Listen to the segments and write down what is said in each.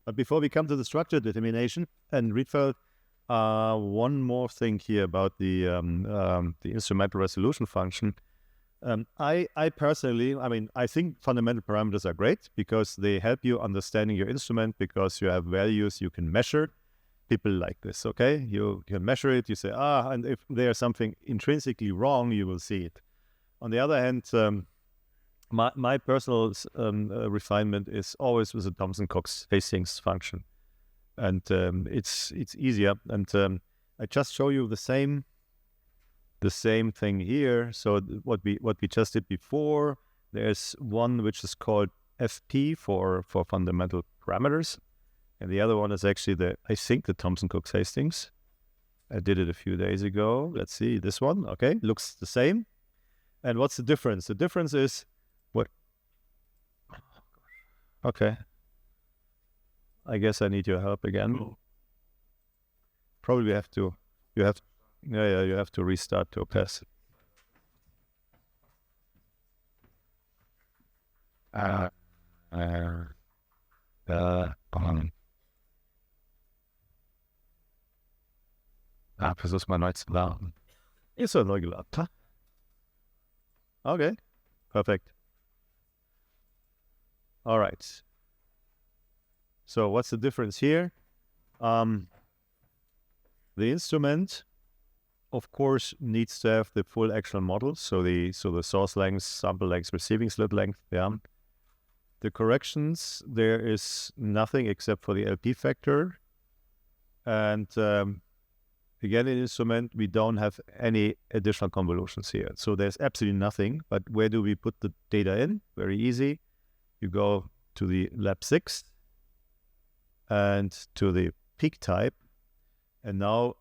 But before we come to the structure determination and Rietveld, one more thing here about the instrumental resolution function. I personally, I think fundamental parameters are great because they help you understanding your instrument, because you have values you can measure. People like this, okay? You can measure it, you say, and if there's something intrinsically wrong, you will see it. On the other hand, my personal refinement is always with the Thomson-Cox-Hastings function. And it's easier. And I just show you the same thing here. So what we just did before, there's one which is called FP for fundamental parameters, and the other one is actually I think the Thomson-Cox-Hastings. I did it a few days ago. Let's see this one. Okay, looks the same. And what's the difference? The difference is what? Okay, I guess I need your help again. Probably you have to restart Topas. Versuch's mal neu zu laden. Ist er neu geladen? Okay, perfect. All right. So what's the difference here? The instrument, of course, needs to have the full actual model. So the source length, sample length, receiving slit length. Yeah. The corrections, there is nothing except for the LP factor. And again, in instrument, we don't have any additional convolutions here. So there's absolutely nothing. But where do we put the data in? Very easy. You go to the lab 6 and to the peak type. And now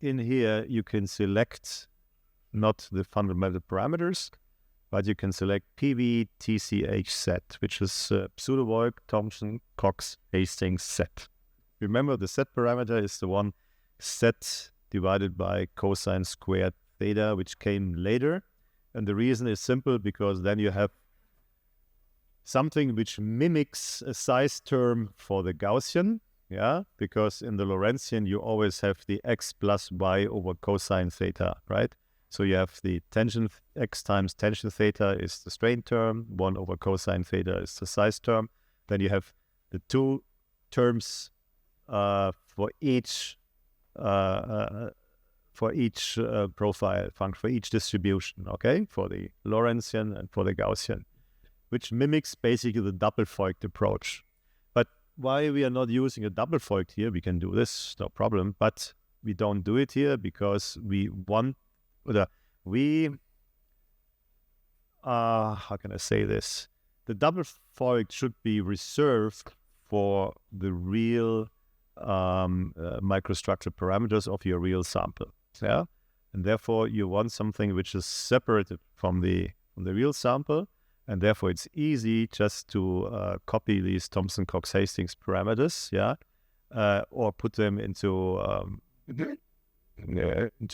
in here, you can select not the fundamental parameters, but you can select PV TCH set, which is pseudo-Voigt Thomson-Cox-Hastings set. Remember, the set parameter is the one set divided by cosine squared theta, which came later. And the reason is simple, because then you have something which mimics a size term for the Gaussian, yeah, because in the Lorentzian, you always have the x plus y over cosine theta, right? So you have the tangent x times tangent theta is the strain term, 1 over cosine theta is the size term. Then you have the two terms for each profile function, for each distribution, okay, for the Lorentzian and for the Gaussian, which mimics basically the double Voigt approach. But why we are not using a double Voigt here, we can do this, no problem, but we don't do it here because we want, how can I say this? The double Voigt should be reserved for the real microstructure parameters of your real sample, yeah? And therefore you want something which is separated from the real sample, and therefore it's easy just to copy these Thomson-Cox-Hastings parameters, yeah, or put them into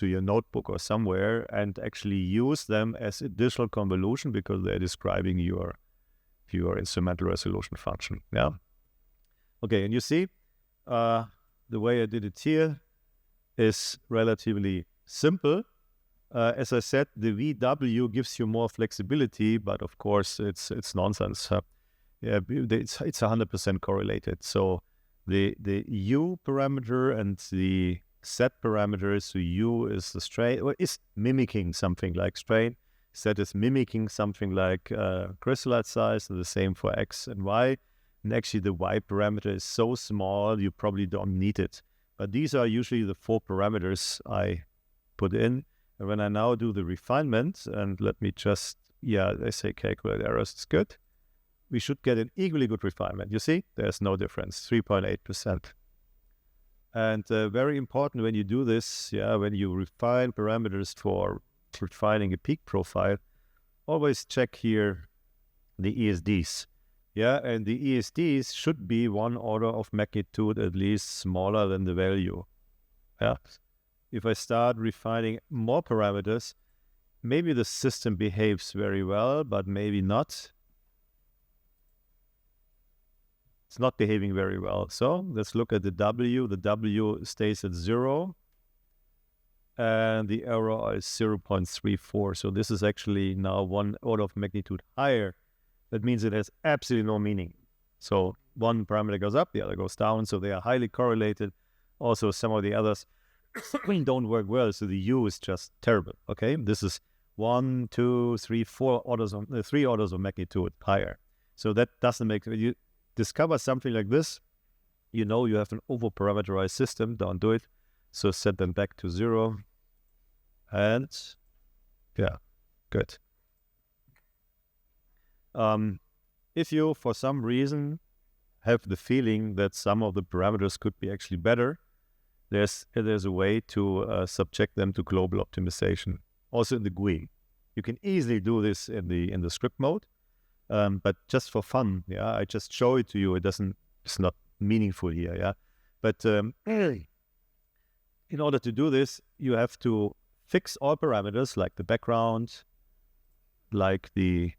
your notebook or somewhere and actually use them as additional convolution because they're describing your instrumental resolution function, yeah. Okay, and you see the way I did it here is relatively simple. As I said, the VW gives you more flexibility, but of course it's nonsense. Yeah, it's 100% correlated. So the U parameter and the Z parameters, so U is the strain, or is mimicking something like strain. Z is mimicking something like crystallite size, and the same for X and Y. And actually the Y parameter is so small, you probably don't need it. But these are usually the 4 parameters I put in. And when I now do the refinement, and let me just, they say calculate errors is good. We should get an equally good refinement. You see, there's no difference, 3.8%. And very important when you do this, when you refine parameters for refining a peak profile, always check here the ESDs. Yeah, and the ESDs should be 1 order of magnitude at least smaller than the value. Yeah. If I start refining more parameters, maybe the system behaves very well, but maybe not. It's not behaving very well. So let's look at the W. The W stays at 0. And the error is 0.34. So this is actually now 1 order of magnitude higher. That means it has absolutely no meaning. So one parameter goes up, the other goes down. So they are highly correlated. Also, some of the others don't work well. So the U is just terrible. Okay, this is 1, 2, 3, 4 orders of 3 orders of magnitude higher. So that doesn't make, when you discover something like this, you know you have an over-parameterized system. Don't do it. So set them back to 0. And yeah, good. If you, for some reason, have the feeling that some of the parameters could be actually better, there's a way to subject them to global optimization. Also in the GUI, you can easily do this in the script mode, but just for fun, yeah, I just show it to you. It's not meaningful here, yeah. But in order to do this, you have to fix all parameters like the background, like the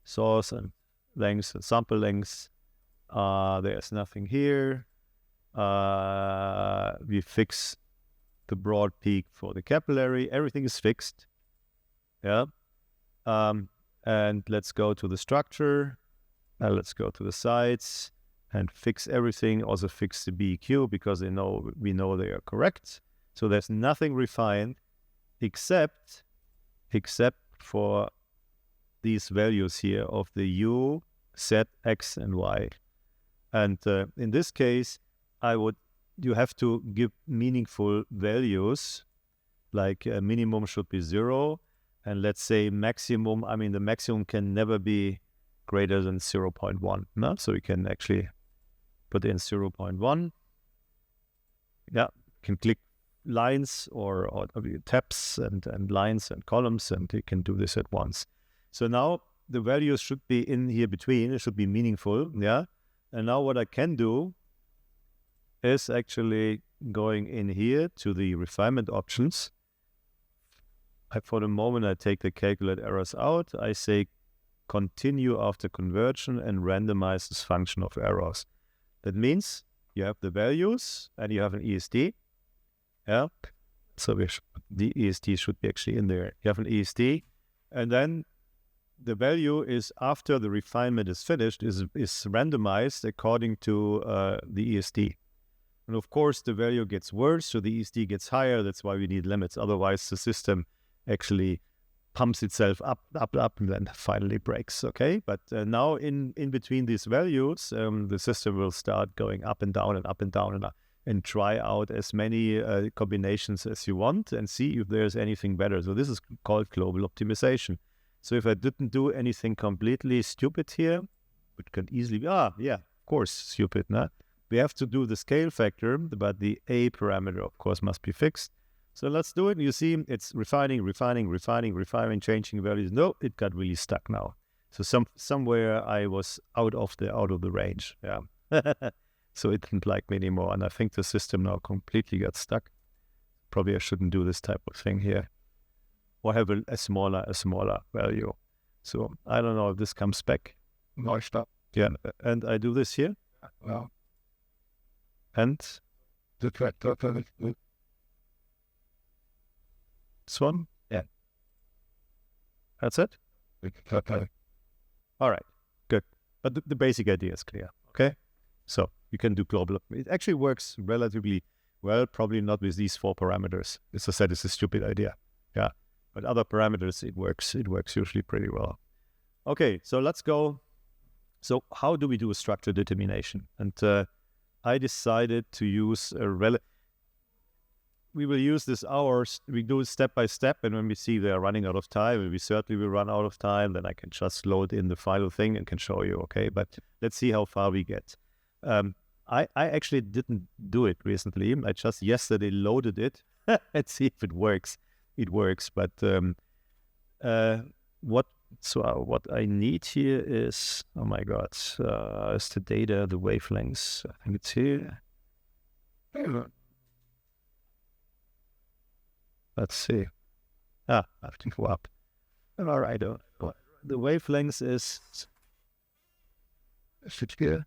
source and length and sample length. There's nothing here. We fix the broad peak for the capillary. Everything is fixed. Yeah. And let's go to the structure. Let's go to the sides and fix everything. Also fix the BEQ because we know they are correct. So there's nothing refined except for these values here of the U, Z, X, and Y. And in this case, you have to give meaningful values, like minimum should be 0, and let's say maximum, the maximum can never be greater than 0.1. No? So we can actually put in 0.1. Yeah, can click lines or tabs and lines and columns, and you can do this at once. So now the values should be in here between. It should be meaningful, yeah. And now what I can do is actually going in here to the refinement options. For the moment, I take the calculate errors out. I say continue after conversion and randomize this function of errors. That means you have the values and you have an ESD. Yeah, so the ESD should be actually in there. You have an ESD, and then the value is, after the refinement is finished, is randomized according to the ESD. And of course, the value gets worse, so the ESD gets higher. That's why we need limits. Otherwise, the system actually pumps itself up, and then finally breaks. Okay, but now in between these values, the system will start going up and down and up and down and try out as many combinations as you want and see if there's anything better. So this is called global optimization. So if I didn't do anything completely stupid here, it can easily be, yeah, of course, stupid, no? We have to do the scale factor, but the A parameter, of course, must be fixed. So let's do it. You see, it's refining, changing values. No, it got really stuck now. So somewhere I was out of the range. Yeah. So it didn't like me anymore. And I think the system now completely got stuck. Probably I shouldn't do this type of thing here. Or have a smaller value. So I don't know if this comes back. No, stop. Yeah. And I do this here. Well, And this one. Yeah. That's it? All right. Good. But the basic idea is clear. Okay? So you can do global. It actually works relatively well, probably not with these 4 parameters. As I said, it's a stupid idea. Yeah. But other parameters, it works usually pretty well. Okay, so let's go. So how do we do a structure determination? And I decided to use we will use this hours. We do it step by step, and when we see they are running out of time, and we certainly will run out of time, then I can just load in the final thing and can show you, okay? But let's see how far we get. I actually didn't do it recently. I just yesterday loaded it and see if it works. It works, but what I need here is, oh my God, is the data, the wavelengths. I think it's here. Let's see. I have to go up. All right, the wavelengths is here.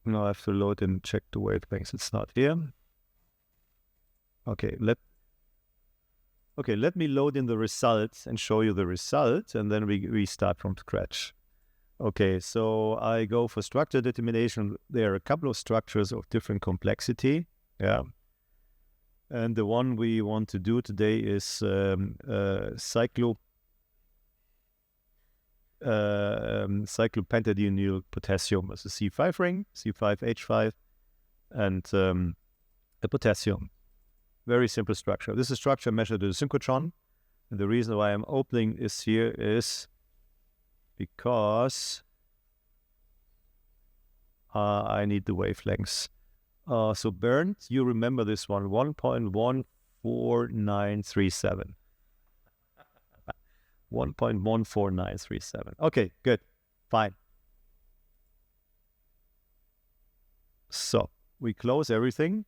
Now I have to load and check the wavelengths. It's not here. Okay, let me load in the results and show you the results, and then we start from scratch. Okay, so I go for structure determination. There are a couple of structures of different complexity. Yeah. And the one we want to do today is cyclopentadienyl potassium as a C5 ring, C5H5, and a potassium. Very simple structure. This is structure measured at a synchrotron. And the reason why I'm opening this here is because I need the wavelengths. So Bernd, you remember this one, 1.14937. 1.14937. Okay, good. Fine. So we close everything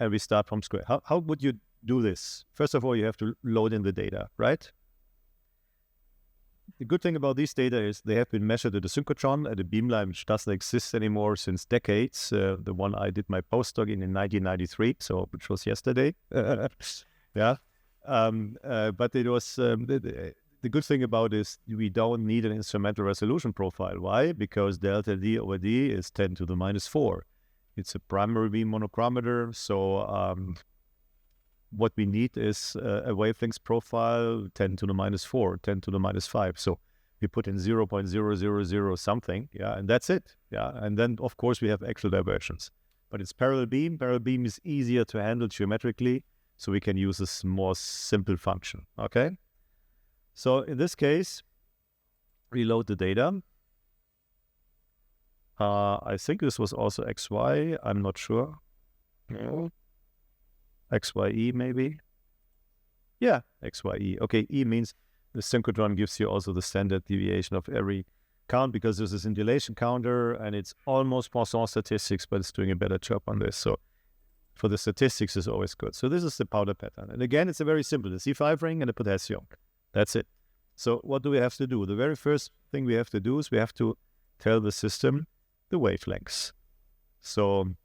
and we start from scratch. How would you do this? First of all, you have to load in the data, right? The good thing about these data is they have been measured at a synchrotron, at a beamline, which doesn't exist anymore since decades. The one I did my postdoc in 1993, so which was yesterday. Yeah. But it was the good thing about this, we don't need an instrumental resolution profile. Why? Because delta D over D is 10 to the minus 4. It's a primary beam monochromator, so what we need is a wavelength profile 10 to the minus 4, 10 to the minus 5. So we put in 0.000 something, yeah, and that's it, yeah. And then, of course, we have actual divergence. But it's parallel beam. Parallel beam is easier to handle geometrically, so we can use this more simple function, okay? So in this case, we load the data. I think this was also XY. I'm not sure. No. XYE maybe. Yeah, XYE. Okay, E means the synchrotron gives you also the standard deviation of every count, because this is scintillation counter and it's almost Poisson statistics, but it's doing a better job on this. So for the statistics is always good. So this is the powder pattern. And again, it's a very simple, the C5 ring and the potassium. That's it. So what do we have to do? The very first thing we have to do is we have to tell the system the wavelengths. So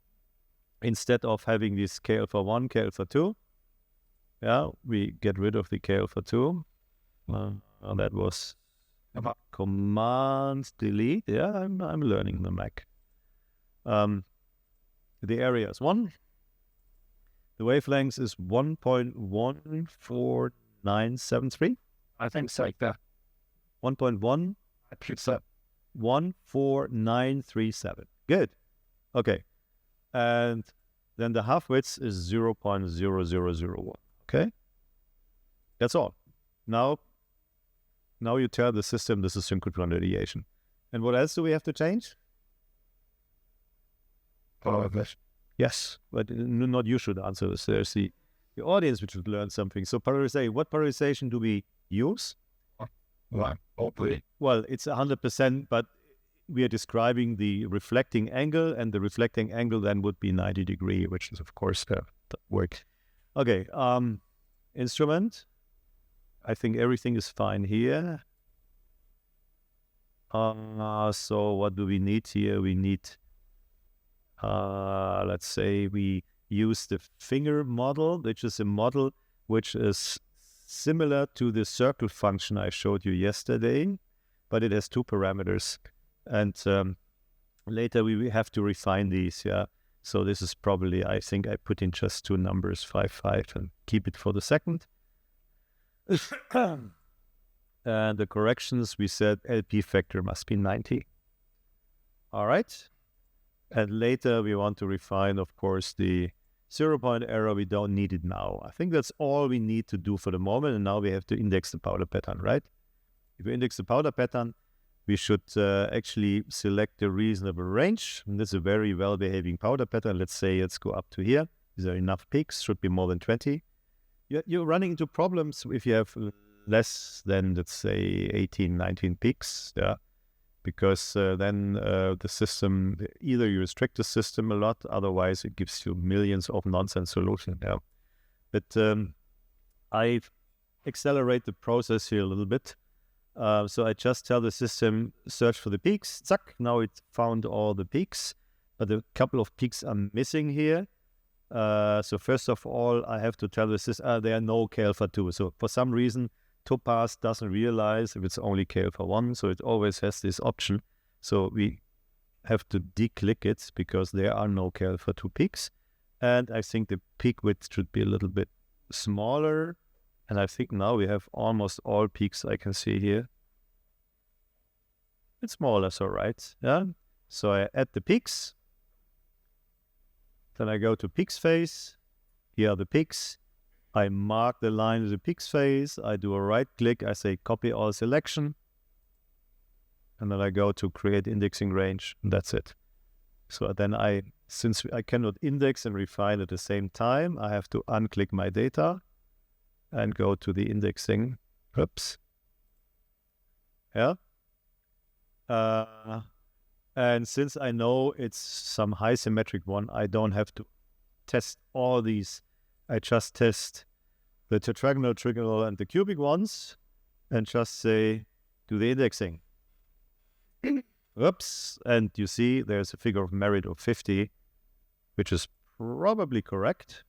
instead of having this K alpha 1, K alpha 2, yeah, we get rid of the K alpha 2. That was Command delete. Yeah, I'm learning the Mac. The area is 1. The wavelength is 1.14973. I think so, like that. 1.1. I think so. 14937. Good. Okay. And then the half width is 0.0001. Okay. That's all. Now you tell the system this is synchrotron radiation. And what else do we have to change? Yes, but not you should answer this. There's the audience which should learn something. So polarization, what polarization do we use? Well, it's 100%, but we are describing the reflecting angle, and the reflecting angle then would be 90 degree, which is of course the work. Okay, instrument. I think everything is fine here. So what do we need here? We need, let's say we use the finger model, which is a model which is similar to the circle function I showed you yesterday, but it has 2 parameters. And later we have to refine these, yeah. So this is probably, I think I put in just 2 numbers, 5, 5, and keep it for the second. And the corrections, we said LP factor must be 90. All right. And later we want to refine, of course, the 0-point error. We don't need it now. I think that's all we need to do for the moment. And now we have to index the powder pattern, right? If we index the powder pattern, we should actually select a reasonable range. And this is a very well-behaving powder pattern. Let's say let's go up to here. Is there enough peaks? Should be more than 20. You're running into problems if you have less than, let's say, 18, 19 peaks. Yeah. Because then the system, either you restrict the system a lot, otherwise it gives you millions of nonsense solutions. Yeah. But I accelerate the process here a little bit. So I just tell the system, search for the peaks. Zack, now it found all the peaks. but a couple of peaks are missing here. So first of all, I have to tell this there are no k alpha 2. So for some reason, Topas doesn't realize if it's only k alpha 1, so it always has this option. So we have to declick it because there are no k alpha 2 peaks. And I think the peak width should be a little bit smaller. And I think now we have almost all peaks I can see here. It's more or less all right. Yeah. So I add the peaks. Then I go to peaks phase. Here are the peaks. I mark the line with the peaks phase. I do a right click. I say copy all selection. And then I go to create indexing range. And that's it. So then since I cannot index and refine at the same time, I have to unclick my data and go to the indexing. Oops. Yeah. And since I know it's some high symmetric one, I don't have to test all these. I just test the tetragonal, trigonal, and the cubic ones and just say, do the indexing. Oops. And you see there's a figure of merit of 50, which is probably correct.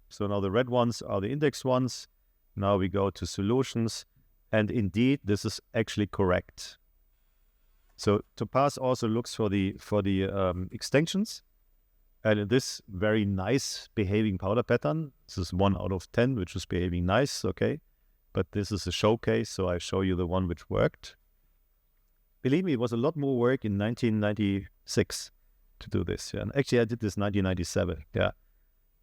So now the red ones are the index ones. Now we go to solutions. And indeed, this is actually correct. So Topas also looks for the extinctions, and in this very nice behaving powder pattern, this is 1 out of 10, which is behaving nice, okay? But this is a showcase, so I show you the one which worked. Believe me, it was a lot more work in 1996 to do this. Yeah? And actually, I did this 1997. Yeah, it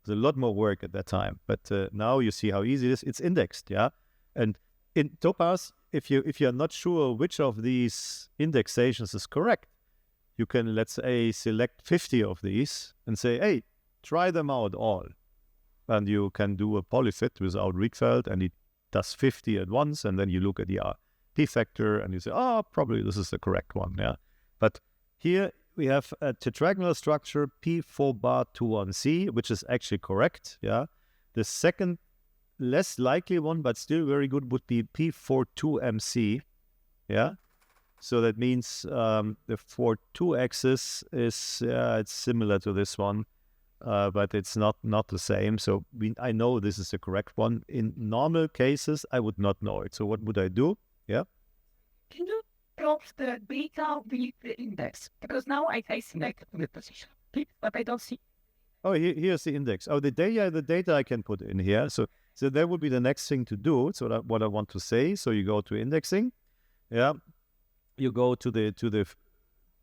was a lot more work at that time. But now you see how easy it is. It's indexed. Yeah, and in Topas, if you're not sure which of these indexations is correct, you can, let's say, select 50 of these and say, hey, try them out all. And you can do a polyfit without Rietveld, and it does 50 at once, and then you look at the P factor and you say, oh, probably this is the correct one. Yeah. But here we have a tetragonal structure P4 bar 21C, which is actually correct. Yeah. The second less likely one, but still very good, would be P42MC. Yeah. So that means the 4-2 axis is it's similar to this one, but it's not the same. So I know this is the correct one. In normal cases, I would not know it. So what would I do? Yeah. Can you drop the beta with the index? Because now I select the position, but I don't see. Oh, here's the index. Oh, the data I can put in here. So that would be the next thing to do. So what I want to say. So you go to indexing. Yeah. You go to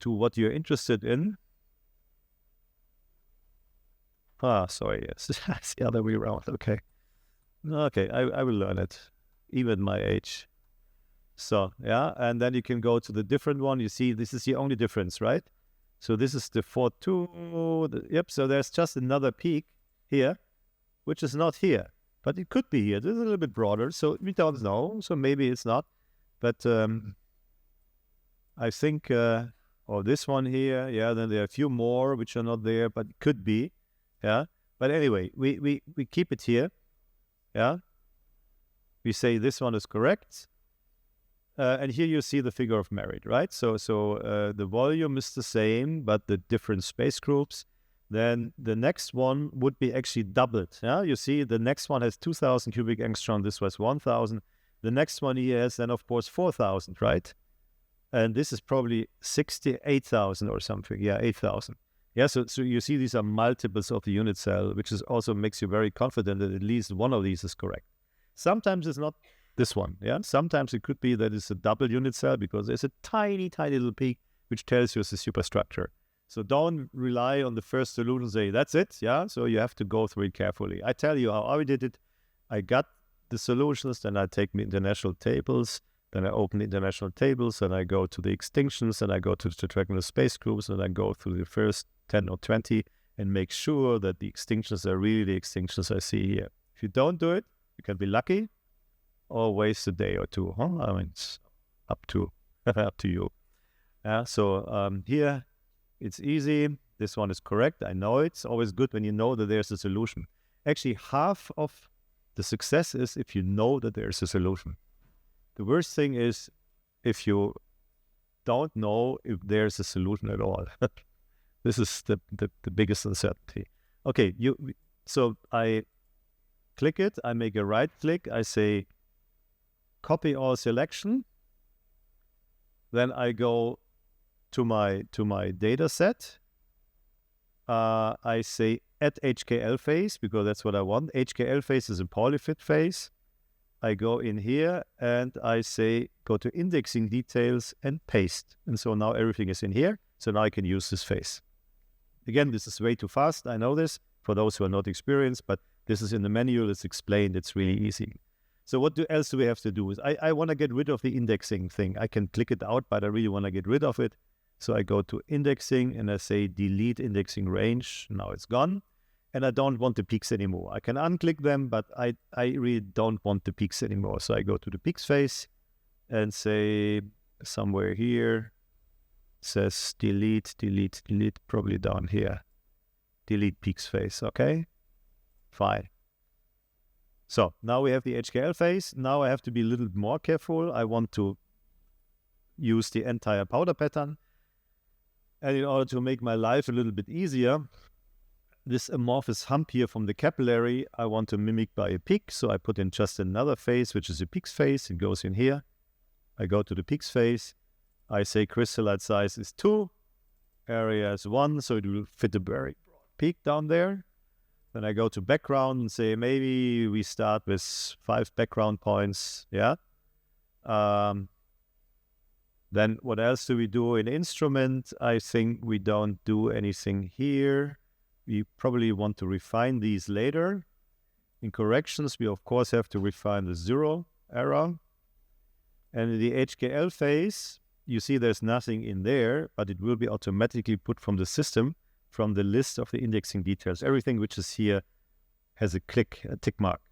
what you're interested in. Sorry, yes, it's the other way around. Okay, I will learn it, even at my age. So yeah, and then you can go to the different one. You see, this is the only difference, right? So this is the 4-2. Yep. So there's just another peak here, which is not here, but it could be here. This is a little bit broader, so we don't know. So maybe it's not, but. I think, this one here, yeah, then there are a few more which are not there, but it could be, yeah. But anyway, we keep it here, yeah. We say this one is correct. And here you see the figure of merit, right? So the volume is the same, but the different space groups. Then the next one would be actually doubled, yeah. You see the next one has 2,000 cubic angstrom, this was 1,000. The next one here has then, of course, 4,000, right? And this is probably 68,000 or something. Yeah, 8,000. Yeah, so you see these are multiples of the unit cell, which is also makes you very confident that at least one of these is correct. Sometimes it's not this one. Yeah, sometimes it could be that it's a double unit cell because there's a tiny, tiny little peak which tells you it's a superstructure. So don't rely on the first solution and say, that's it. Yeah, so you have to go through it carefully. I tell you how I did it. I got the solutions, then I take my international tables. Then I open the international tables, and I go to the extinctions, and I go to the tetragonal space groups, and I go through the first 10 or 20 and make sure that the extinctions are really the extinctions I see here. If you don't do it, you can be lucky or waste a day or two. Huh? I mean, it's up to you. Yeah. So here it's easy. This one is correct. I know it. It's always good when you know that there's a solution. Actually, half of the success is if you know that there's a solution. The worst thing is if you don't know if there's a solution at all. This is the biggest uncertainty. Okay, so I click it, I make a right click, I say copy all selection, then I go to my data set. I say add HKL phase because that's what I want. HKL phase is a polyfit phase. I go in here and I say go to indexing details and paste. And so now everything is in here. So now I can use this phase. Again, this is way too fast. I know this for those who are not experienced, but this is in the manual. It's explained. It's really easy. So what else do we have to do? I want to get rid of the indexing thing. I can click it out, but I really want to get rid of it. So I go to indexing and I say delete indexing range. Now it's gone. And I don't want the peaks anymore. I can unclick them, but I really don't want the peaks anymore. So I go to the peaks phase and say somewhere here, it says delete, probably down here. Delete peaks phase, okay? Fine. So now we have the HKL phase. Now I have to be a little bit more careful. I want to use the entire powder pattern. And in order to make my life a little bit easier, this amorphous hump here from the capillary, I want to mimic by a peak. So I put in just another phase, which is a peaks phase. It goes in here. I go to the peaks phase. I say crystallite size is 2. Area is 1. So it will fit a very broad peak down there. Then I go to background and say maybe we start with 5 background points. Yeah. Then what else do we do in instrument? I think we don't do anything here. We probably want to refine these later. In corrections, we of course have to refine the 0 error. And in the HKL phase, you see there's nothing in there, but it will be automatically put from the system, from the list of the indexing details. Everything which is here has a tick mark.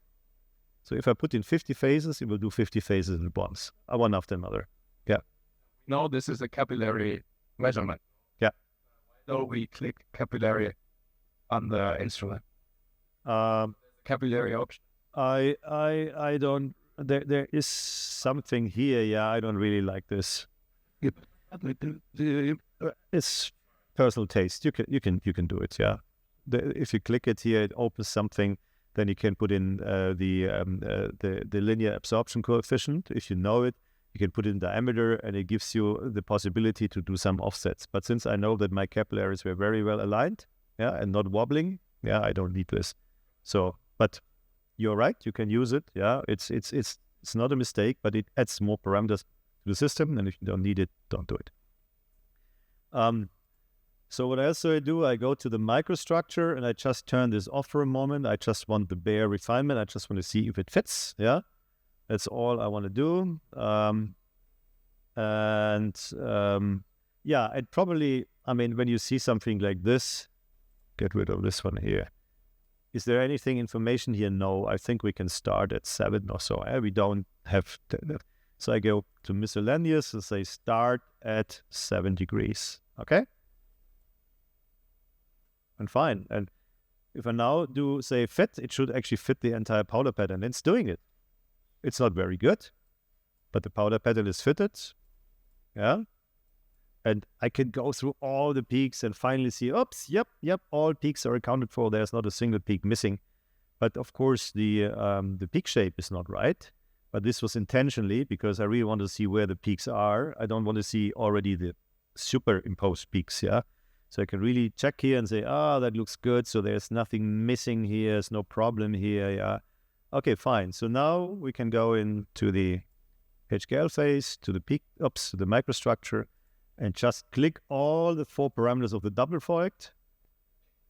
So if I put in 50 phases, it will do 50 phases at once, one after another. Yeah. No, this is a capillary measurement. Yeah. So we click capillary on the instrument. Capillary option. I don't. There is something here. Yeah, I don't really like this. It's personal taste. You can do it. Yeah. If you click it here, it opens something. Then you can put in the linear absorption coefficient. If you know it, you can put in diameter, and it gives you the possibility to do some offsets. But since I know that my capillaries were very well aligned, yeah, and not wobbling, yeah, I don't need this. So, but you're right, you can use it. Yeah, it's not a mistake, but it adds more parameters to the system. And if you don't need it, don't do it. So what else do I do? I go to the microstructure and I just turn this off for a moment. I just want the bare refinement. I just want to see if it fits. Yeah. That's all I want to do. Yeah, and probably, I mean, when you see something like this, get rid of this one here. Is there anything information here? No, I think we can start at 7 or so. We don't have to. So I go to miscellaneous and say start at 7 degrees. Okay? And fine. And if I now do say fit, it should actually fit the entire powder pattern. It's doing it. It's not very good, but the powder pattern is fitted. Yeah. And I can go through all the peaks and finally see, oops, yep, all peaks are accounted for. There's not a single peak missing. But of course, the peak shape is not right. But this was intentionally because I really want to see where the peaks are. I don't want to see already the superimposed peaks, yeah? So I can really check here and say, that looks good. So there's nothing missing here. There's no problem here, yeah? Okay, fine. So now we can go into the HKL phase, to the peak, to the microstructure, and just click all the 4 parameters of the double void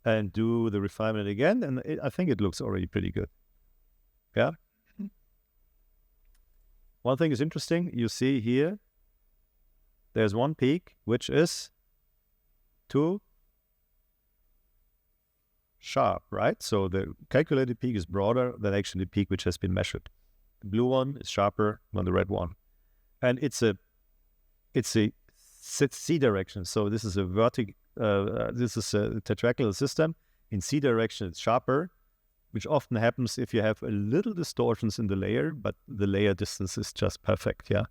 and do the refinement again. And I think it looks already pretty good. Yeah. One thing is interesting. You see here, there's one peak, which is too sharp, right? So the calculated peak is broader than actually the peak which has been measured. The blue one is sharper than the red one. And it's a C direction. So this is a this is a tetrahedral system. In C direction, it's sharper, which often happens if you have a little distortions in the layer, but the layer distance is just perfect, yeah?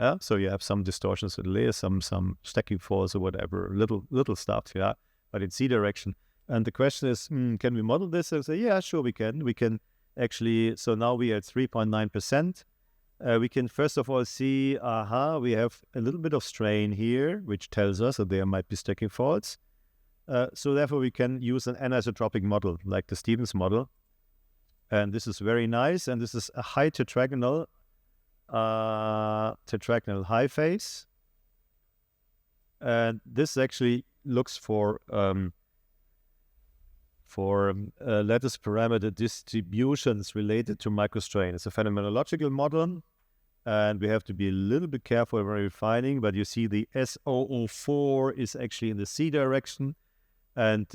Yeah, so you have some distortions at the layer, some stacking force or whatever, little stuff, yeah, but in C direction. And the question is, can we model this? And say, yeah, sure, we can. We can actually. So now we are at 3.9%. We can first of all see, we have a little bit of strain here, which tells us that there might be stacking faults. So therefore, we can use an anisotropic model like the Stevens model. And this is very nice. And this is a high tetragonal high phase. And this actually looks for lattice parameter distributions related to microstrain. It's a phenomenological model, and we have to be a little bit careful when refining, but you see the S004 is actually in the C direction. And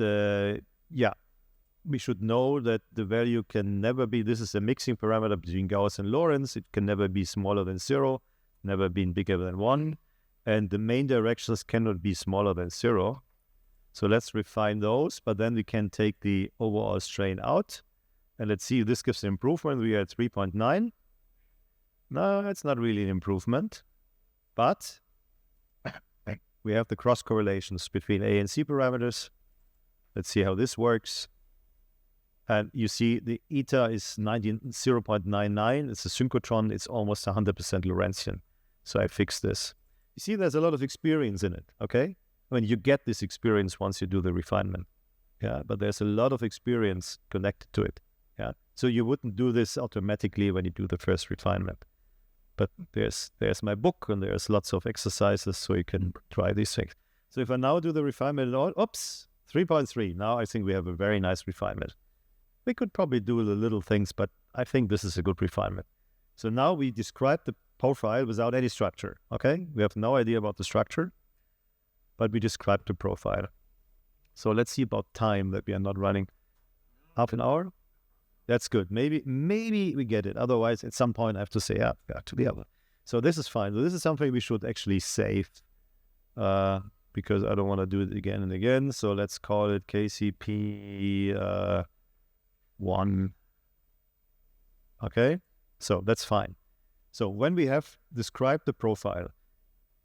we should know that the value can never be, this is a mixing parameter between Gauss and Lorentz. It can never be smaller than 0, never been bigger than 1. And the main directions cannot be smaller than 0. So let's refine those, but then we can take the overall strain out. And let's see if this gives an improvement. We are at 3.9. No, it's not really an improvement, but we have the cross correlations between A and C parameters. Let's see how this works. And you see the eta is 0.99. It's a synchrotron. It's almost 100% Lorentzian. So I fixed this. You see, there's a lot of experience in it, okay? I mean, you get this experience once you do the refinement. Yeah, but there's a lot of experience connected to it. Yeah, so you wouldn't do this automatically when you do the first refinement. But there's my book, and there's lots of exercises so you can try these things. So if I now do the refinement, 3.3. Now I think we have a very nice refinement. We could probably do the little things, but I think this is a good refinement. So now we describe the profile without any structure, okay? We have no idea about the structure, but we describe the profile. So let's see about time, that we are not running half an hour. That's good. Maybe we get it. Otherwise, at some point, I have to say, to the other. So this is fine. So this is something we should actually save because I don't want to do it again and again. So let's call it KCP 1. Okay, so that's fine. So when we have described the profile,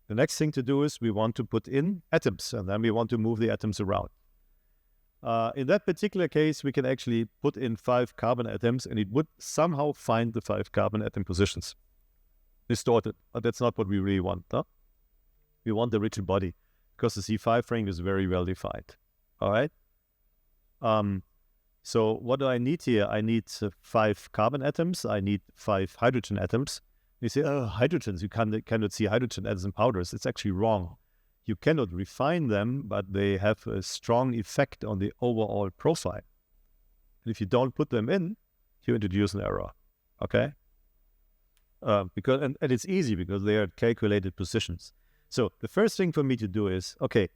the next thing to do is we want to put in atoms, and then we want to move the atoms around. In that particular case, we can actually put in 5 carbon atoms, and it would somehow find the 5 carbon atom positions. Distorted, but that's not what we really want. No? We want the rigid body, because the C5 frame is very well defined. All right? So what do I need here? I need 5 carbon atoms. I need 5 hydrogen atoms. You say, hydrogens, you cannot see hydrogen atoms in powders. It's actually wrong. You cannot refine them, but they have a strong effect on the overall profile. And if you don't put them in, you introduce an error, okay? Because it's easy because they are calculated positions. So the first thing for me to do is, okay,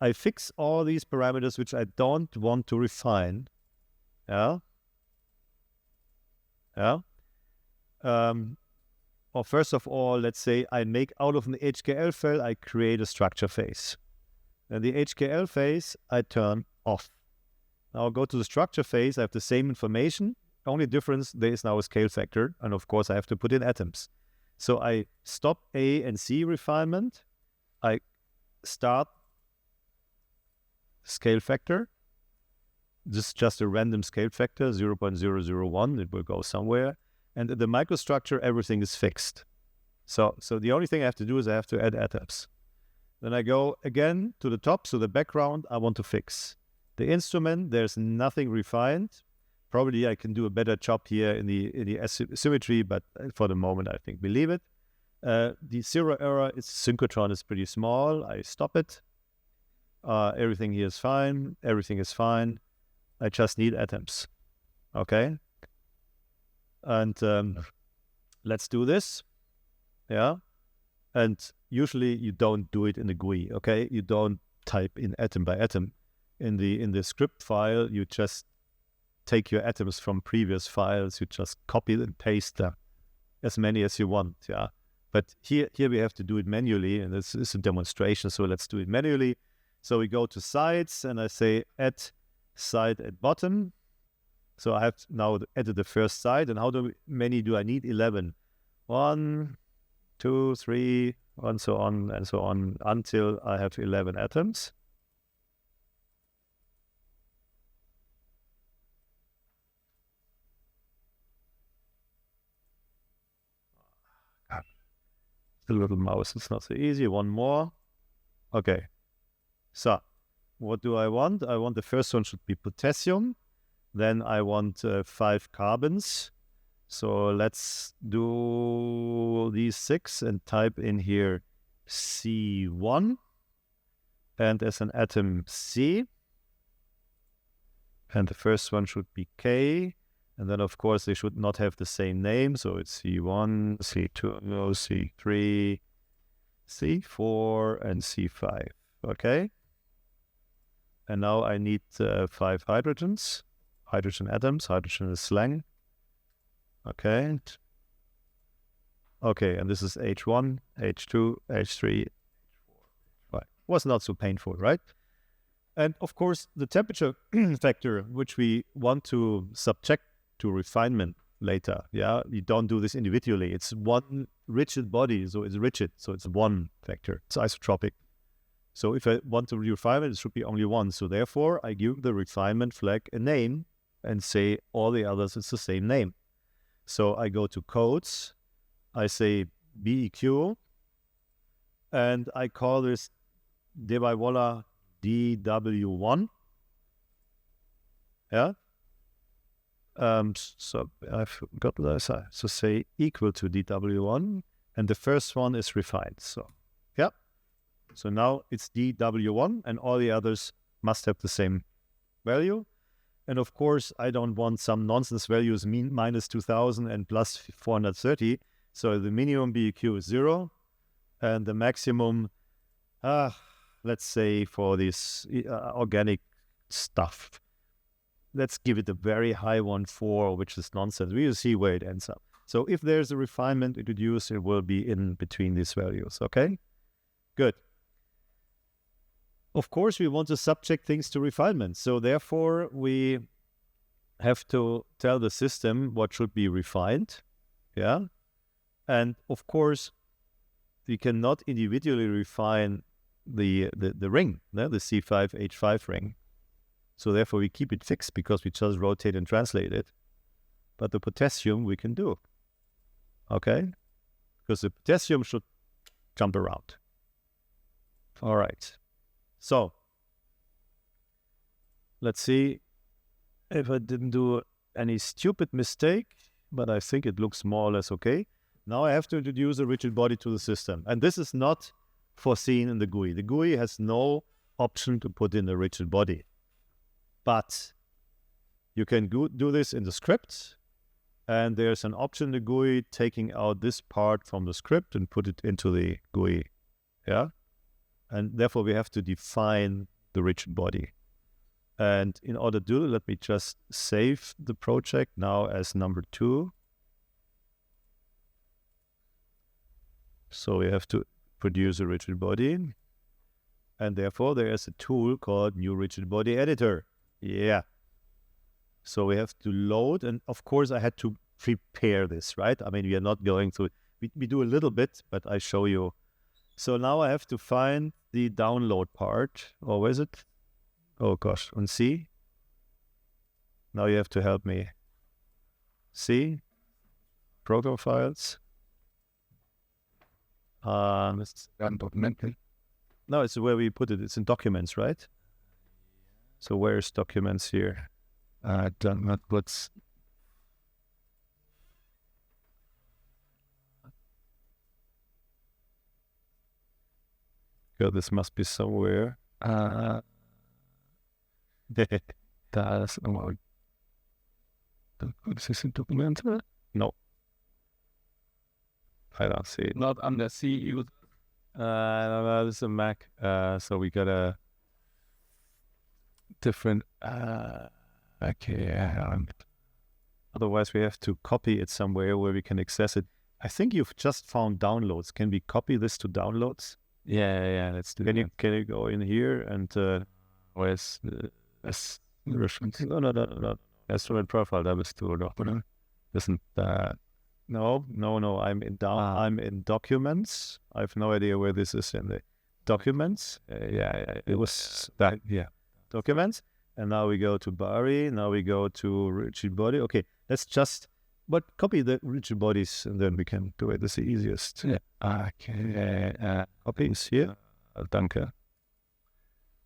I fix all these parameters which I don't want to refine. Or first of all, let's say I make out of an HKL file, I create a structure phase. And the HKL phase, I turn off. Now I'll go to the structure phase, I have the same information. Only difference, there is now a scale factor. And of course, I have to put in atoms. So I stop A and C refinement. I start scale factor. This is just a random scale factor, 0.001. It will go somewhere. And in the microstructure, everything is fixed. So the only thing I have to do is I have to add atoms. Then I go again to the top. So the background, I want to fix. The instrument, there's nothing refined. Probably I can do a better job here in the symmetry, but for the moment, I think we leave it. The zero error, its synchrotron is pretty small. I stop it. Everything here is fine. Everything is fine. I just need atoms. Okay? And let's do this. Yeah. And usually you don't do it in the GUI. Okay. You don't type in atom by atom. In the script file, you just take your atoms from previous files. You just copy and paste them, as many as you want. Yeah. But here we have to do it manually, and this is a demonstration. So let's do it manually. So we go to sites, and I say add site at bottom. So I have now added the first site, and how many do I need? 11. 1, 2, 3, and so on until I have 11 atoms. The little mouse, it's not so easy. One more. Okay. So, what do I want? I want the first one should be potassium. Then I want 5 carbons. So let's do these 6 and type in here C1. And as an atom C. And the first one should be K. And then, of course, they should not have the same name. So it's C1, C2, C3, C4, and C5. Okay? And now I need 5 hydrogens. Hydrogen atoms. Hydrogen is slang. Okay. Okay, and this is H1, H2, H3, H4. Was not so painful, right? And of course, the temperature factor, which we want to subject to refinement later, yeah, you don't do this individually. It's one rigid body, so it's rigid, so it's one factor. It's isotropic. So if I want to refine it, it should be only one. So therefore, I give the refinement flag a name and say all the others, it's the same name. So I go to codes, I say BEQ, and I call this Dinnebier DW1. Yeah. So I forgot this. So say equal to DW1, and the first one is refined. So yeah. So now it's DW1, and all the others must have the same value. And of course, I don't want some nonsense values, minus 2000 and plus 430. So the minimum BEQ is 0, and the maximum, let's say for this organic stuff, let's give it a very high one, 4, which is nonsense. We will see where it ends up. So if there's a refinement introduced, it will be in between these values, okay? Good. Of course, we want to subject things to refinement. So therefore, we have to tell the system what should be refined, yeah? And of course, we cannot individually refine the ring, the C5H5 ring. So therefore, we keep it fixed because we just rotate and translate it. But the potassium we can do, okay? Because the potassium should jump around. All right. So let's see if I didn't do any stupid mistake, but I think it looks more or less okay. Now I have to introduce a rigid body to the system. And this is not foreseen in the GUI. The GUI has no option to put in a rigid body. But you can do this in the script. And there's an option in the GUI taking out this part from the script and put it into the GUI. Yeah. And therefore, we have to define the rigid body. And in order to do it, let me just save the project now as number 2. So we have to produce a rigid body. And therefore, there is a tool called New Rigid Body Editor. Yeah. So we have to load. And of course, I had to prepare this, right? I mean, we are not going to, we do a little bit, but I show you. So now I have to find the download part, or where is it? Oh gosh, on C. Now you have to help me. C, program files. It's documented. No, it's where we put it. It's in documents, right? So where's documents here? Don't know what's. God, this must be somewhere. Das ist ein Dokument. No. I don't see it. Not under C. No, this is a Mac. So we got a different. Okay. Otherwise, we have to copy it somewhere where we can access it. I think you've just found downloads. Can we copy this to downloads? Yeah. Let's do that. Can you go in here and Where's das no. Instrument profile, da bist du doch, oder? Listen, No. I'm in documents. I have no idea where this is in the documents. It was that. Yeah. Documents. And now we go to Bari. Now we go to rigid body. Okay, let's just copy the rigid bodies, and then we can do it. It's the easiest. Yeah. Okay. Copies here. Danke.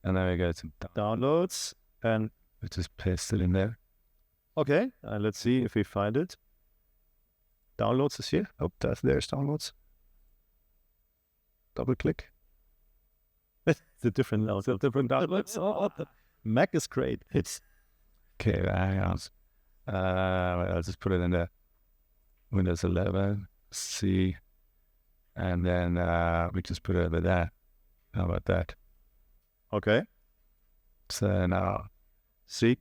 And then we go to Downloads, and we just paste it in there. okay, let's see if we find it. Downloads is here. Oh, there's downloads. Double click. It's a different now. It's a different downloads. Oh, the Mac is great. It's Okay, I'll just put it in there. Windows 11, C, and then we just put it over there. How about that? okay. So now, See,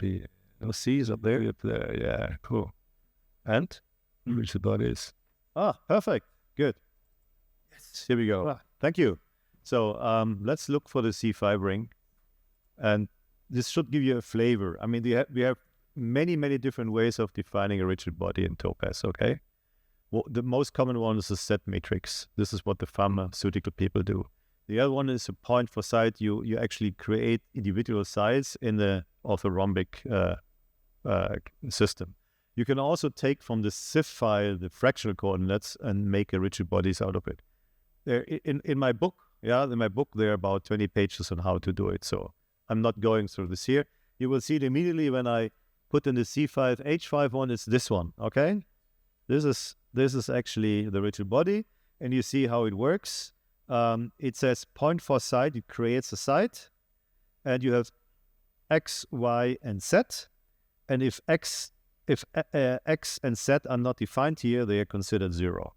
no C's up there. Yeah, cool. and Which the bodies. perfect. Good. Yes. Here we go. Wow. Thank you. So let's look for the C5 ring, and this should give you a flavor. I mean, we have many different ways of defining a rigid body in Topas. Okay. Well, the most common one is the set matrix. This is what the pharmaceutical people do. The other one is a point for site. You actually create individual sites in the orthorhombic system. You can also take from the CIF file the fractional coordinates and make a rigid bodies out of it. There in my book, there are about 20 pages on how to do it. So I'm not going through this here. You will see it immediately when I put in the C5H5 one. It's this one. Okay, this is actually the rigid body, and you see how it works. It says point for site. It creates a site, and you have X, Y, and Z. And if X and Z are not defined here, they are considered 0.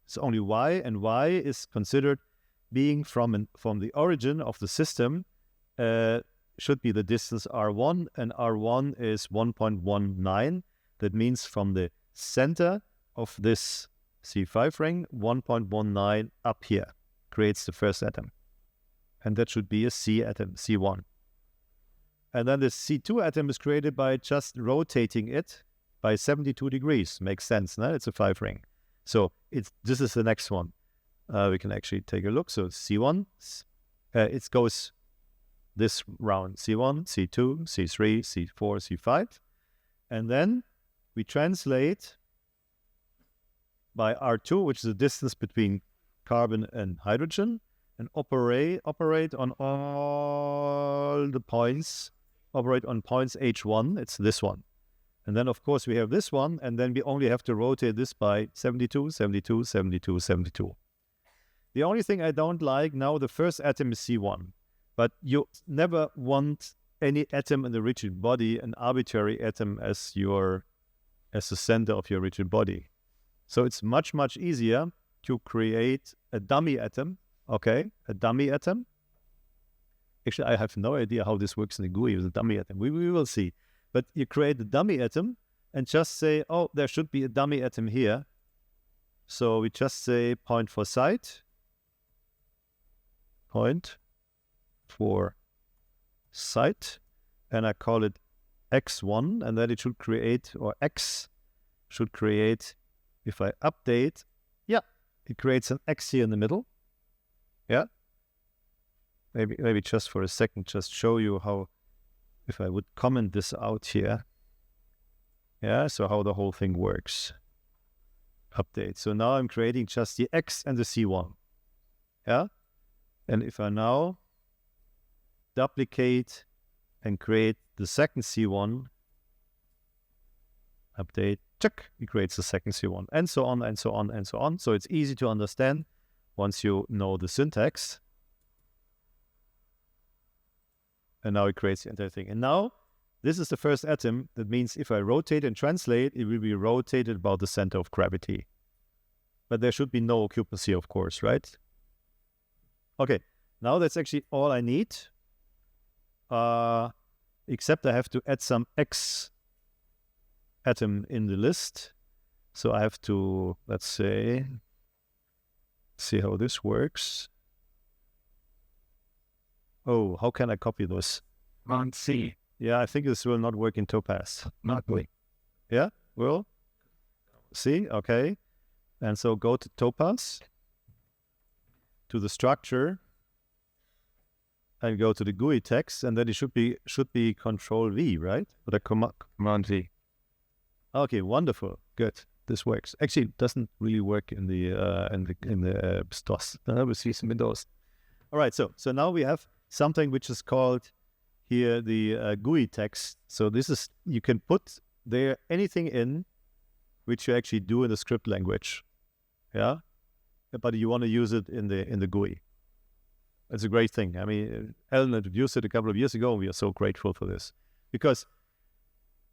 It's only Y, and Y is considered being from the origin of the system. Should be the distance R1, and R1 is 1.19. That means from the center of this C5 ring, 1.19 up here creates the first atom. And that should be a C atom, C1. And then the C2 atom is created by just rotating it by 72 degrees. Makes sense, no? It's a 5 ring. So this is the next one. We can actually take a look. So C1, it goes this round. C1, C2, C3, C4, C5. And then we translate by R2, which is the distance between carbon and hydrogen, and operate on all the points, operate on points H1, it's this one. And then, of course, we have this one, and then we only have to rotate this by 72, 72, 72, 72. The only thing I don't like now, the first atom is C1, but you never want any atom in the rigid body, an arbitrary atom as the center of your rigid body. So it's much easier to create a dummy atom, okay? A dummy atom. Actually, I have no idea how this works in the GUI with a dummy atom. We will see. But you create a dummy atom and just say, oh, there should be a dummy atom here. So we just say point for site. Point for site. And I call it X1. And then it should create, or X should create, if I update, it creates an X here in the middle. Yeah. Maybe just for a second, just show you how, if I would comment this out here. Yeah, so how the whole thing works. Update. So now I'm creating just the X and the C1. Yeah. And if I now duplicate and create the second C1, update, check, it creates the second C1, and so on, and so on, and so on. So it's easy to understand once you know the syntax. And now it creates the entire thing. And now, this is the first atom. That means if I rotate and translate, it will be rotated about the center of gravity. But there should be no occupancy, of course, right? Okay, now that's actually all I need. Except I have to add some X atom in the list. So I have to, let's say, see how this works. Oh, how can I copy this? Command C. Yeah, I think this will not work in Topas. Not going. Yeah, will? See, okay. And so go to Topas, to the structure, and go to the GUI text, and then it should be Control V, right? Or the Command V. Okay, wonderful, good. This works. Actually, it doesn't really work in the STOS. We see some Windows. All right, so now we have something which is called here the GUI text. So this is, you can put there anything in which you actually do in the script language, yeah. But you want to use it in the GUI. It's a great thing. I mean, Ellen introduced it a couple of years ago, and we are so grateful for this, because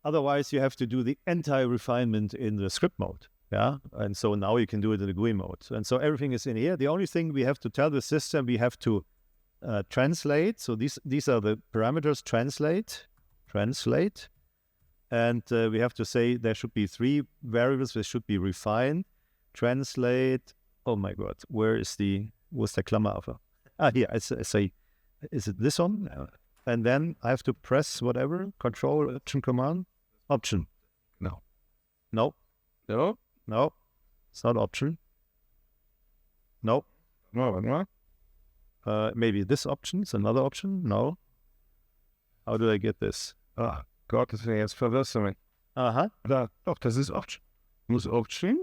otherwise you have to do the entire refinement in the script mode, yeah? And so now you can do it in the GUI mode. And so everything is in here. The only thing we have to tell the system, we have to translate. So these are the parameters: translate, and we have to say there should be 3 variables. They should be refined, translate. Oh my God, where's the Klammer over? Here, I say, is it this one? And then I have to press whatever, Control, Option, Command, Option. No, it's not Option. No. Maybe this option is another option. No. How do I get this? Gott, das wäre jetzt verwirrend. Aha. Doch, das ist Option. Muss Option?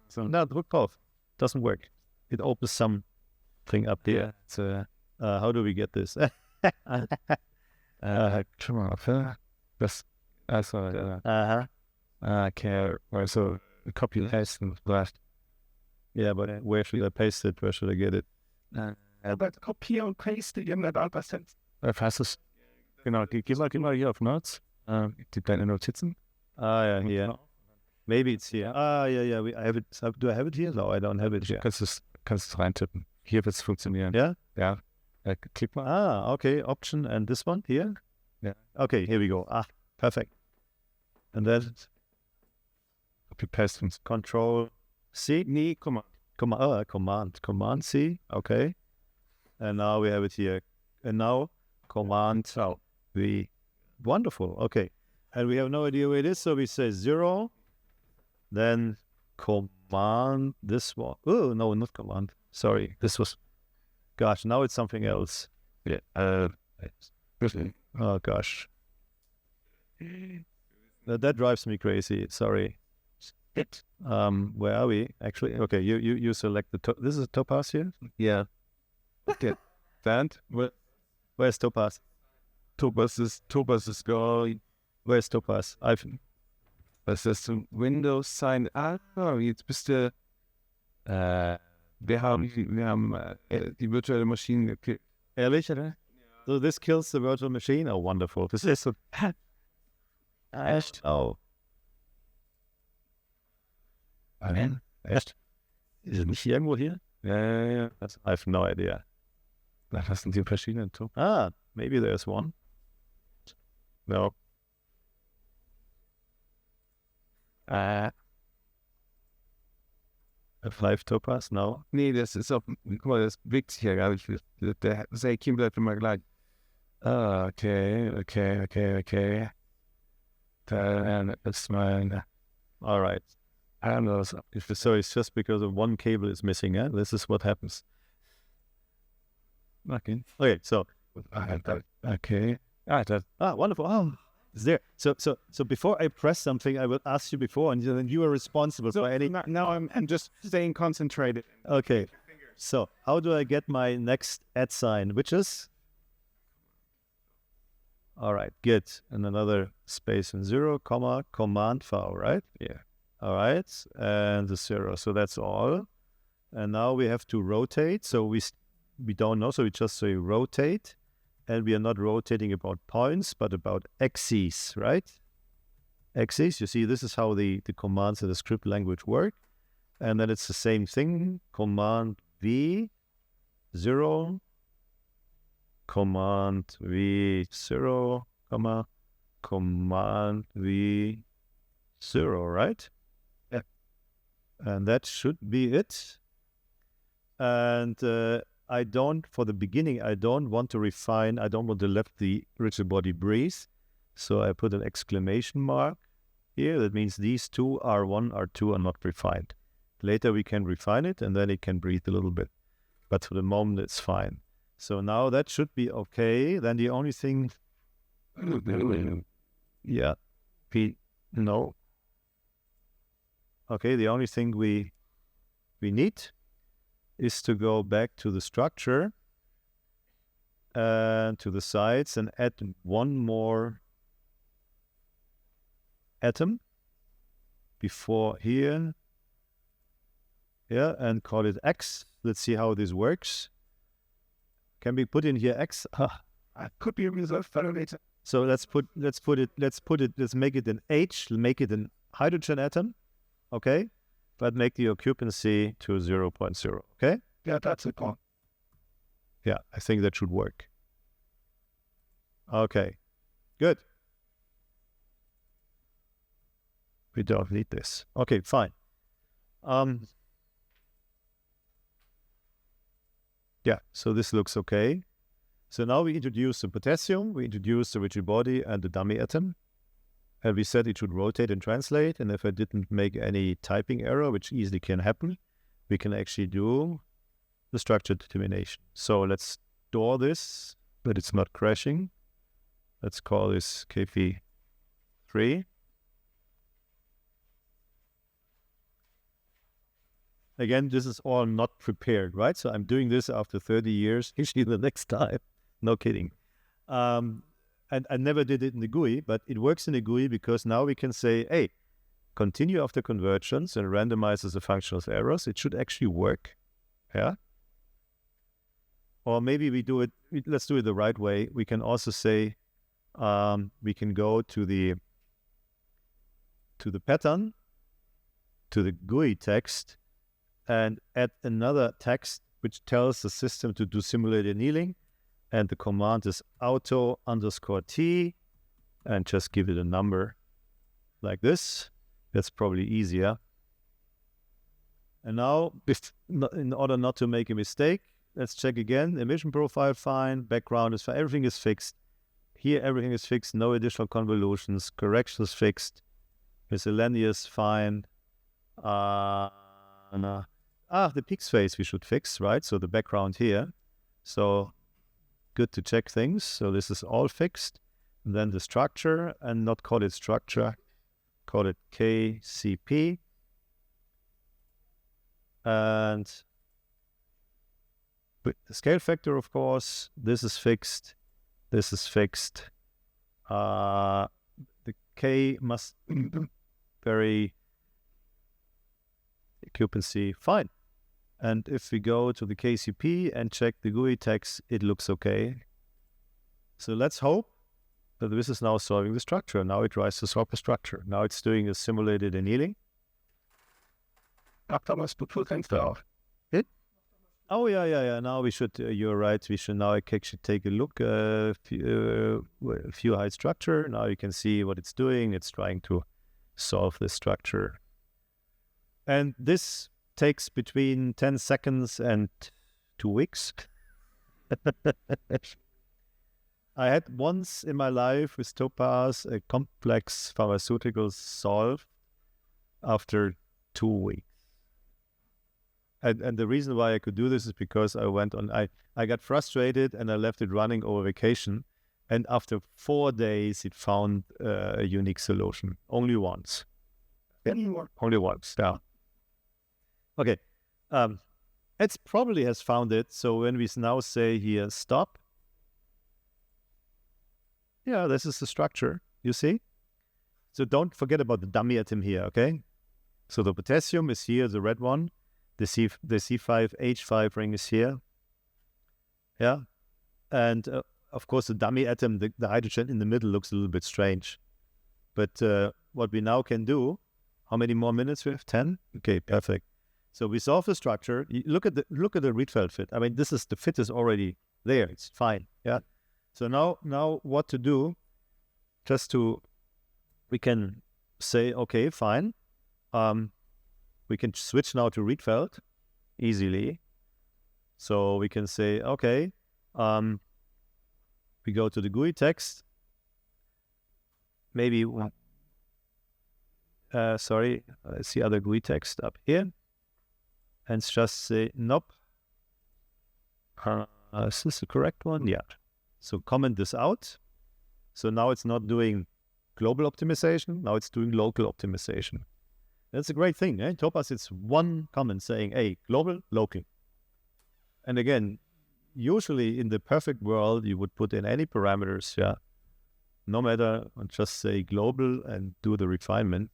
So, no, drück drauf. Doesn't work. It opens something up here. Yeah, how do we get this? Schon mal, das, also, okay, so copy paste and blast. Yeah, but where should I paste it? Where should I get it? Aber copy und paste in der Datenbank. Hast du es? Genau, geh mal hier auf Notes. Die kleinen Notizen. Yeah, here. Maybe it's here. Yeah. I have it. Do I have it here? No, I don't have it here. Kannst es reintippen. Hier wird es funktionieren. Yeah? Ja. Klick mal. Okay. Option and this one here? Yeah. Okay, here we go. Perfect. And then copy paste and Control C? Nee, Command. Command C. Okay. And now we have it here. And now Command V. Wonderful. Okay. And we have no idea where it is, so we say 0. Then Command this one. Oh, no, not Command. Sorry. This was... Gosh, now it's something else. Yeah. Oh, gosh. That drives me crazy. Sorry. Where are we? Actually, okay, you select the... This is Topas here? Yeah. Okay. And where's Topas? Topas is going. Where's Topas? Was ist das? Windows Sign Up. Jetzt bist du. Wir haben die virtuelle Maschine gekillt. Ehrlich, oder? So this kills the virtual machine? Oh, wonderful. Das ist so... Echt? Oh. Echt? Ist es nicht irgendwo hier? Ja. I have no idea. Das sind die verschiedenen Tools. Maybe there's one. No. Five Topas? No. Nee, das ist auch, guck mal, das bewegt sich ja gar nicht. Der Seekim bleibt immer gleich. Okay. Dann ist mein... All right. I don't know. So it's just because of one cable is missing, eh? This is what happens. Okay, so... Okay. Wonderful. Oh, it's there. So before I press something, I will ask you before, and then you are responsible for any... Now I'm just staying concentrated. Okay. So how do I get my next @ sign, which is... All right, good. And another space and 0, comma, Command V, right? Yeah. All right, and the 0. So that's all. And now we have to rotate. So we don't know, so we just say rotate. And we are not rotating about points, but about axes, right? Axes, you see, this is how the commands in the script language work. And then it's the same thing. Command V, 0. Command V, 0, comma, Command V, 0, right? Yeah. And that should be it. And for the beginning, I don't want to refine, I don't want to let the rigid body breathe. So I put an exclamation mark here. That means these two, R1, R2 are not refined. Later we can refine it, and then it can breathe a little bit. But for the moment, it's fine. So now that should be okay. Then the only thing, yeah, no. Okay, the only thing we need is to go back to the structure and to the sides and add one more atom before here. Yeah, and call it X. Let's see how this works. Can we put in here X? Could be a result for later. So let's make it an H, make it an hydrogen atom, okay? But make the occupancy to 0.0, okay? Yeah, that's it. Yeah, I think that should work. Okay, good. We don't need this. Okay, fine. Yeah, so this looks okay. So now we introduce the potassium, we introduce the rigid body and the dummy atom. And we said it should rotate and translate. And if I didn't make any typing error, which easily can happen, we can actually do the structure determination. So let's store this, but it's not crashing. Let's call this KP3. Again, this is all not prepared, right? So I'm doing this after 30 years, usually the next time. No kidding. And I never did it in the GUI, but it works in the GUI because now we can say, hey, continue after convergence and randomize as a function of errors. It should actually work. Yeah. Or maybe we do it, let's do it the right way. We can also say, we can go to the pattern, to the GUI text, and add another text which tells the system to do simulated annealing. And the command is auto_t, and just give it a number like this. That's probably easier. And now, in order not to make a mistake, let's check again. Emission profile fine, background is fine, everything is fixed. Here everything is fixed, no additional convolutions, corrections fixed, miscellaneous fine. The peaks phase we should fix, right? So the background here. So good to check things. So this is all fixed. And then the structure, and not call it structure, call it KCP. And with the scale factor, of course, this is fixed. This is fixed. The K must very occupancy, fine. And if we go to the KCP and check the GUI text, it looks okay. So let's hope that this is now solving the structure. Now it tries to solve the structure. Now it's doing a simulated annealing. Oh, yeah. Now we should, you're right, we should now actually take a look, a few height structure. Now you can see what it's doing. It's trying to solve this structure. And this takes between 10 seconds and 2 weeks. I had once in my life with Topas a complex pharmaceutical solved after 2 weeks. And the reason why I could do this is because I got frustrated and I left it running over vacation. And after 4 days, it found a unique solution. Only once. Only once, yeah. Okay, it probably has found it. So when we now say here, stop. Yeah, this is the structure, you see? So don't forget about the dummy atom here, okay? So the potassium is here, the red one. The C5H5 ring is here. Yeah. And of course, the dummy atom, the hydrogen in the middle looks a little bit strange. But what we now can do, how many more minutes we have? 10? Okay, perfect. So we solve the structure. Look at the Rietveld fit. I mean, the fit is already there. It's fine. Yeah. So now what to do? We can say, okay, fine. We can switch now to Rietveld easily. So we can say, okay, we go to the GUI text. Maybe, sorry, I see other GUI text up here. and just say, nope. Is this the correct one? Yeah. So comment this out. So now it's not doing global optimization. Now it's doing local optimization. That's a great thing. Eh? Topas, it's one comment saying, hey, global, local. And again, usually in the perfect world, you would put in any parameters, yeah, no matter, and just say global and do the refinement.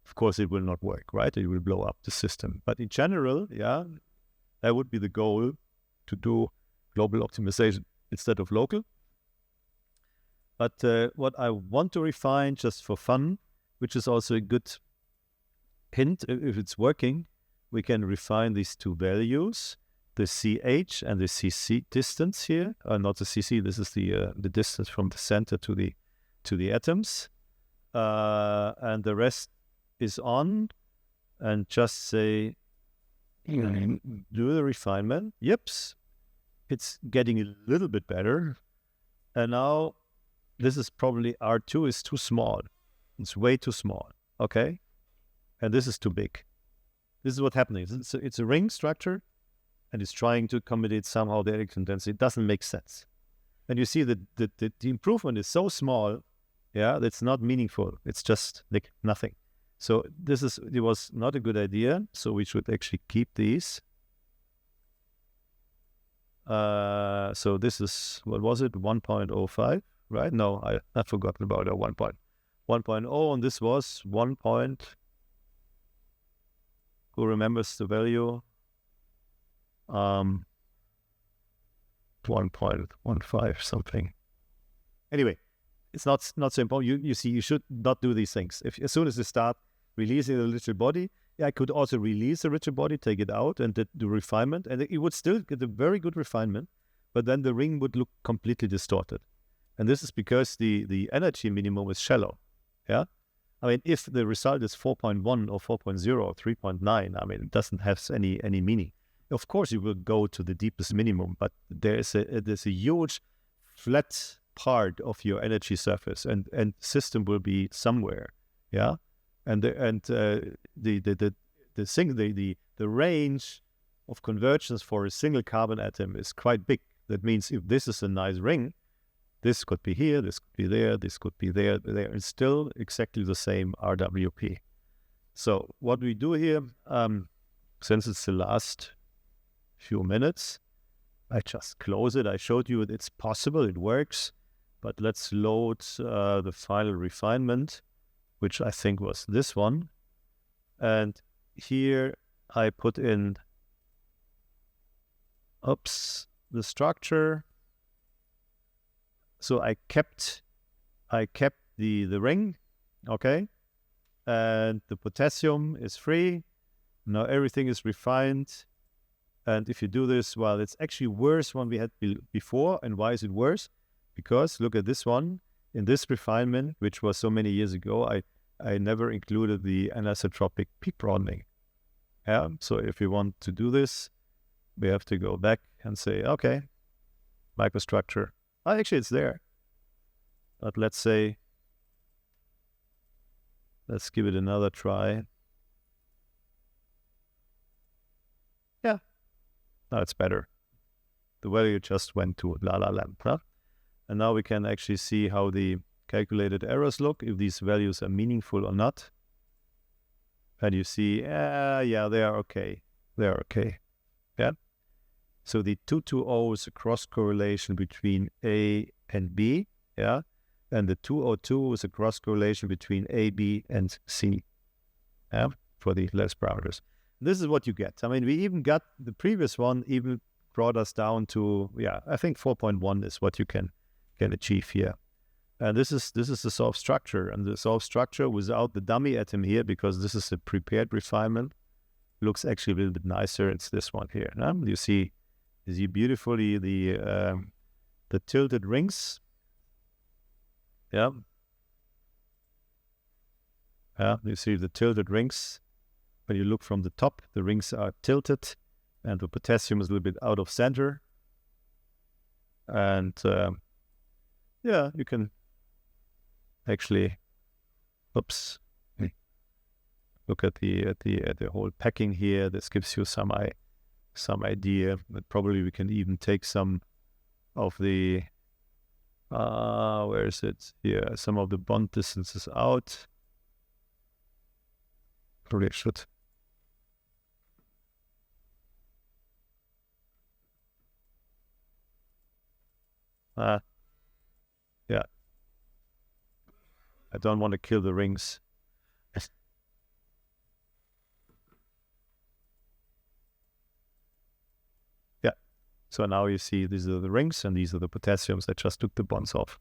Of course, it will not work, right? It will blow up the system. But in general, yeah, that would be the goal, to do global optimization instead of local. But what I want to refine just for fun, which is also a good hint, if it's working, we can refine these two values, the CH and the CC distance here, not the CC, this is the distance from the center to the atoms, and the rest is on, and just say, do the refinement. Yips, it's getting a little bit better. And now this is probably R2 is too small. It's way too small, okay? And this is too big. This is what's happening. It's a ring structure, and it's trying to accommodate somehow the electron density. It doesn't make sense. And you see that the improvement is so small, yeah, that's not meaningful. It's just like nothing. So it was not a good idea. So we should actually keep these. So this is, what was it? 1.05, right? No, I've forgotten about it. 1.0, and this was 1. Who remembers the value? 1.15 something. Anyway, it's not so important. You see, you should not do these things. As soon as you start releasing the rigid body, I could also release the rigid body, take it out, and do refinement, and it would still get a very good refinement, but then the ring would look completely distorted. And this is because the energy minimum is shallow. Yeah, I mean, if the result is 4.1 or 4.0 or 3.9, I mean, it doesn't have any meaning. Of course, you will go to the deepest minimum, but there's a huge flat part of your energy surface, and system will be somewhere. Yeah, and the range of convergence for a single carbon atom is quite big. That means if this is a nice ring, this could be here, this could be there, this could be there. It's still exactly the same RWP. So what we do here, since it's the last few minutes, I just close it. I showed you it's possible, it works, but let's load the final refinement, which I think was this one. And here I put in, the structure. So I kept the ring, okay, and the potassium is free. Now everything is refined. And if you do this, well, it's actually worse than we had before. And why is it worse? Because look at this one. In this refinement, which was so many years ago, I never included the anisotropic peak broadening. Yeah. So if we want to do this, we have to go back and say, okay, microstructure. Actually, it's there. But let's give it another try. Yeah. Now it's better. The value just went to la lamp. Huh? And now we can actually see how the calculated errors look, if these values are meaningful or not. And you see, yeah, they are okay. They are okay. Yeah. So the 220 is a cross correlation between A and B, yeah, and the 202 is a cross correlation between A, B, and C, yeah, for the less parameters. This is what you get. I mean, we even got the previous one even brought us down to, yeah, I think 4.1 is what you can achieve here. And this is the solved structure, and the solved structure without the dummy atom here, because this is a prepared refinement, looks actually a little bit nicer. It's this one here. You see beautifully the tilted rings. Yeah. Yeah, you see the tilted rings. When you look from the top, the rings are tilted, and the potassium is a little bit out of center. And yeah, you can actually, look at the whole packing here. This gives you some idea. But probably we can even take some of the where is it? Here, some of the bond distances out. Probably should. Yeah. I don't want to kill the rings. Yeah. So now you see these are the rings and these are the potassiums. I just took the bonds off.